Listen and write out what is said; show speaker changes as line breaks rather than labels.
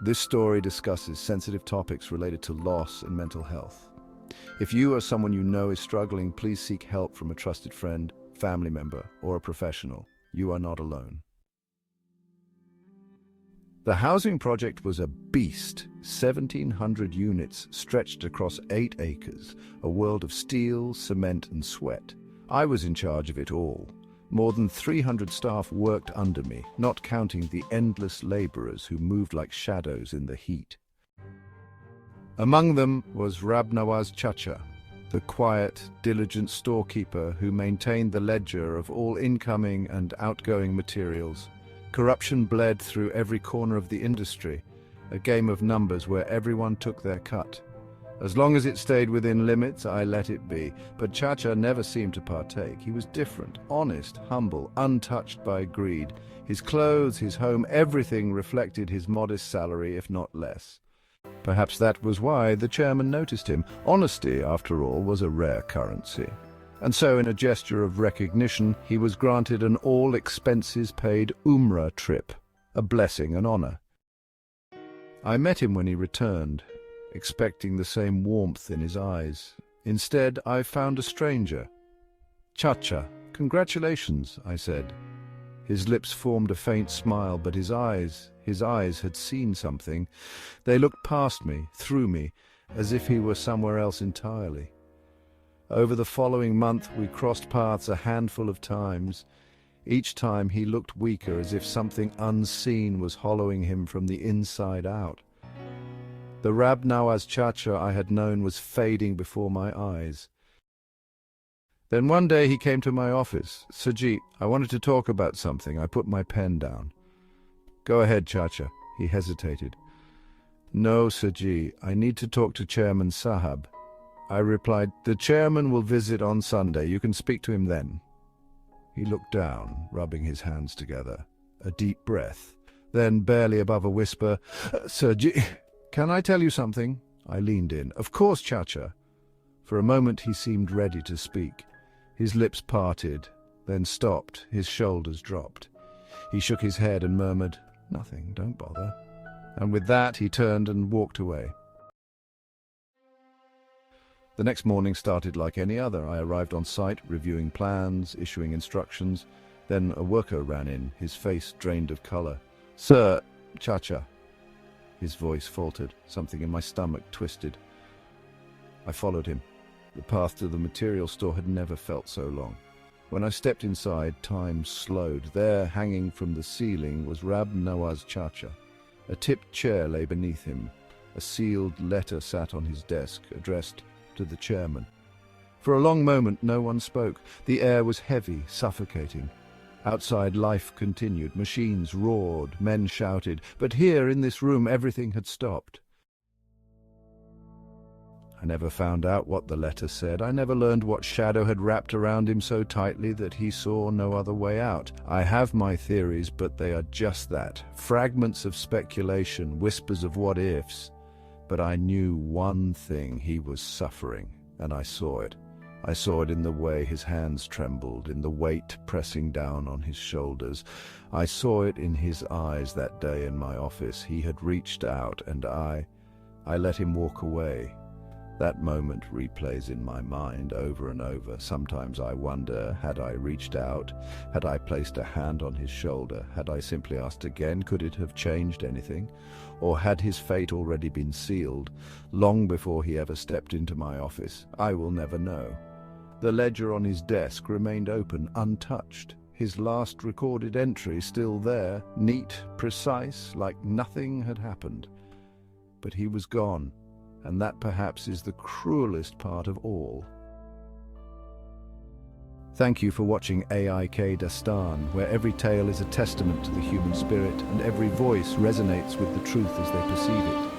This story discusses sensitive topics related to loss and mental health. If you or someone you know is struggling, please seek help from a trusted friend, family member, or a professional. You are not alone. The housing project was a beast, 1,700 units stretched across 8 acres, a world of steel, cement and sweat. I was in charge of it all. More than 300 staff worked under me, not counting the endless laborers who moved like shadows in the heat. Among them was Rab Nawaz Chacha, the quiet, diligent storekeeper who maintained the ledger of all incoming and outgoing materials. Corruption bled through every corner of the industry, a game of numbers where everyone took their cut. As long as it stayed within limits, I let it be, but Chacha never seemed to partake. He was different, honest, humble, untouched by greed. His clothes, his home, everything reflected his modest salary, if not less. Perhaps that was why the chairman noticed him. Honesty, after all, was a rare currency. And so, in a gesture of recognition, he was granted an all-expenses-paid Umrah trip, a blessing and honor. I met him when he returned, expecting the same warmth in his eyes. Instead, I found a stranger. "Chacha, congratulations," I said. His lips formed a faint smile, but his eyes had seen something. They looked past me, through me, as if he were somewhere else entirely. Over the following month, we crossed paths a handful of times. Each time he looked weaker, as if something unseen was hollowing him from the inside out. The Rab Nawaz Chacha I had known was fading before my eyes. Then one day he came to my office. "Sajid, I wanted to talk about something." I put my pen down. "Go ahead, Chacha." He hesitated. "No, Sajid, I need to talk to Chairman Sahab." I replied, "The chairman will visit on Sunday. You can speak to him then." He looked down, rubbing his hands together. A deep breath. Then, barely above a whisper, "Sajid, can I tell you something?" I leaned in. "Of course, Chacha." For a moment he seemed ready to speak. His lips parted, then stopped, his shoulders dropped. He shook his head and murmured, "Nothing, don't bother." And with that he turned and walked away. The next morning started like any other. I arrived on site, reviewing plans, issuing instructions. Then a worker ran in, his face drained of color. "Sir, Chacha." His voice faltered. Something in my stomach twisted. I followed him. The path to the material store had never felt so long. When I stepped inside, time slowed. There, hanging from the ceiling, was Rab Nawaz Chacha. A tipped chair lay beneath him. A sealed letter sat on his desk, addressed to the chairman. For a long moment, no one spoke. The air was heavy, suffocating. Outside, life continued. Machines roared, men shouted. But here, in this room, everything had stopped. I never found out what the letter said. I never learned what shadow had wrapped around him so tightly that he saw no other way out. I have my theories, but they are just that. Fragments of speculation, whispers of what-ifs. But I knew one thing: he was suffering, and I saw it. I saw it in the way his hands trembled, in the weight pressing down on his shoulders. I saw it in his eyes that day in my office. He had reached out, and I let him walk away. That moment replays in my mind over and over. Sometimes I wonder, had I reached out? Had I placed a hand on his shoulder? Had I simply asked again? Could it have changed anything? Or had his fate already been sealed, long before he ever stepped into my office? I will never know. The ledger on his desk remained open, untouched. His last recorded entry still there, neat, precise, like nothing had happened. But he was gone. And that perhaps is the cruelest part of all. Thank you for watching aikdastaan, where every tale is a testament to the human spirit and every voice resonates with the truth as they perceive it.